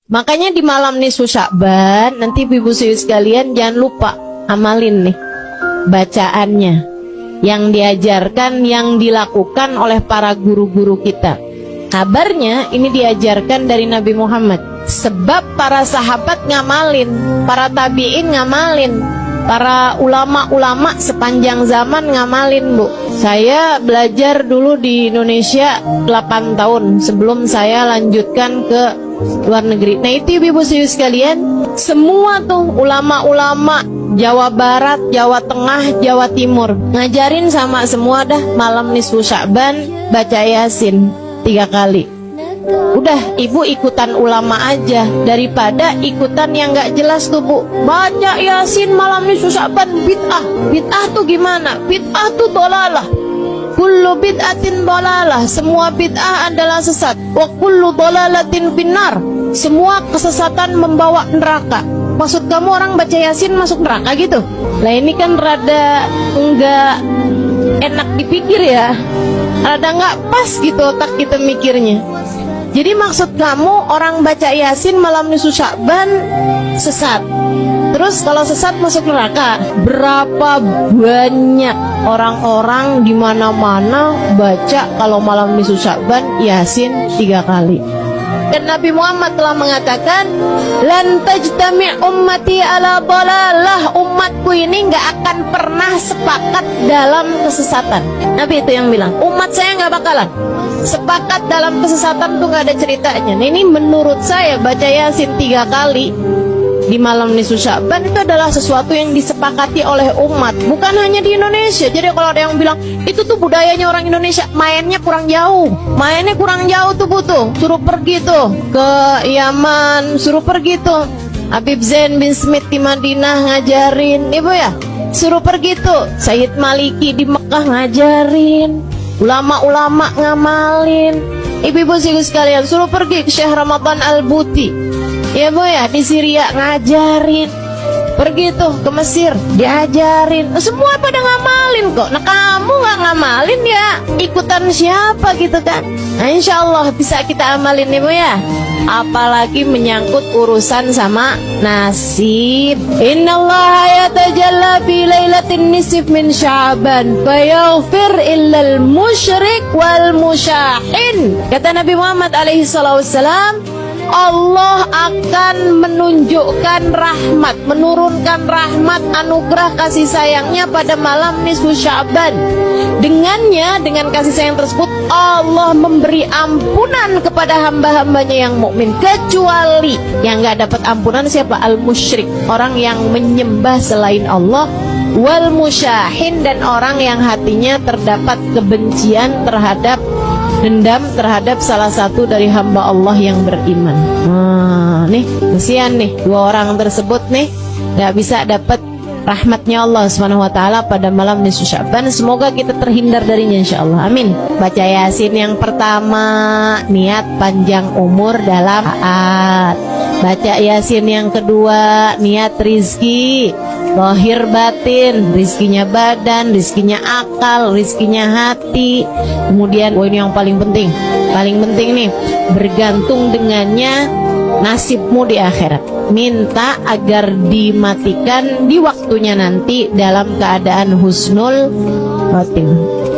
Makanya di malam nisfu Sya'ban, nanti ibu sekalian jangan lupa amalin nih bacaannya yang diajarkan, yang dilakukan oleh para guru-guru kita. Kabarnya ini diajarkan dari Nabi Muhammad. Sebab para sahabat ngamalin, para tabi'in ngamalin, para ulama-ulama sepanjang zaman ngamalin, Bu. Saya belajar dulu di Indonesia 8 tahun sebelum saya lanjutkan ke luar negeri. Nah itu ibu sekalian, semua tuh ulama-ulama Jawa Barat, Jawa Tengah, Jawa Timur ngajarin sama semua dah malam nisfu Sya'ban baca Yasin 3 kali. Udah ibu ikutan ulama aja daripada ikutan yang gak jelas tuh, Bu. Baca Yasin malam nisfu Sya'ban bid'ah. Bid'ah tuh gimana? Bid'ah tuh dolalah. Kullu bid'atin dolalah. Semua bid'ah adalah sesat. Wa kullu dolalatin finnar. Semua kesesatan membawa neraka. Maksud kamu orang baca Yasin masuk neraka gitu? Lah ini kan rada enggak enak dipikir ya. Rada enggak pas gitu otak kita mikirnya. Jadi maksud kamu orang baca Yasin malam nisfu Sya'ban sesat. Terus kalau sesat masuk neraka. Berapa banyak orang-orang di mana-mana baca kalau malam nisfu Sya'ban Yasin 3 kali. Dan Nabi Muhammad telah mengatakan, lan tajtami' ummati ala dalalah. Umatku ini gak akan pernah sepakat dalam kesesatan. Nabi itu yang bilang, umat saya gak bakalan sepakat dalam kesesatan tuh gak ada ceritanya. Nah, ini menurut saya baca Yasin 3 kali di malam nisfu Sya'ban itu adalah sesuatu yang disepakati oleh umat, bukan hanya di Indonesia. Jadi kalau ada yang bilang itu tuh budayanya orang Indonesia, mainnya kurang jauh tuh, butuh suruh pergi tuh ke Yaman, suruh pergi tuh Habib Zain bin Smith di Madinah ngajarin, ibu ya, suruh pergi tuh Sayyid Maliki di Mekah ngajarin, ulama-ulama ngamalin. Ibu-ibu sekalian, suruh pergi ke Syekh Ramadan Al-Buti, ya Bu ya, di Syria ngajarin. Pergi tuh ke Mesir diajarin. Semua pada ngamalin kok. Nah kamu gak ngamalin ya ikutan siapa gitu kan? Nah insya Allah bisa kita amalin nih Bu ya. Apalagi menyangkut urusan sama nasib. Innallaha yatajalla fi lailatin nisf min Sya'ban fayaghfir illal musyrik wal musyahin. Kata Nabi Muhammad alaihi salatu wassalam, Allah akan menunjukkan rahmat, menurunkan rahmat, anugerah kasih sayangnya pada malam nisfu Sya'ban. Dengannya, dengan kasih sayang tersebut, Allah memberi ampunan kepada hamba-hambanya yang mukmin, kecuali yang gak dapat ampunan siapa? Al-musyrik, orang yang menyembah selain Allah, wal musyahin, dan orang yang hatinya terdapat kebencian terhadap, dendam terhadap salah satu dari hamba Allah yang beriman. Nih kesian nih 2 orang tersebut nih gak bisa dapat rahmatnya Allah Subhanahu wa taala pada malam nisfu Sya'ban. Semoga kita terhindar darinya insyaallah. Amin. Baca Yasin yang pertama niat panjang umur dalam taat. Baca Yasin yang kedua niat rizki lahir batin, rizkinya badan, rizkinya akal, rizkinya hati. Kemudian ini yang paling penting nih, bergantung dengannya nasibmu di akhirat. Minta agar dimatikan di waktunya nanti dalam keadaan husnul khotimah.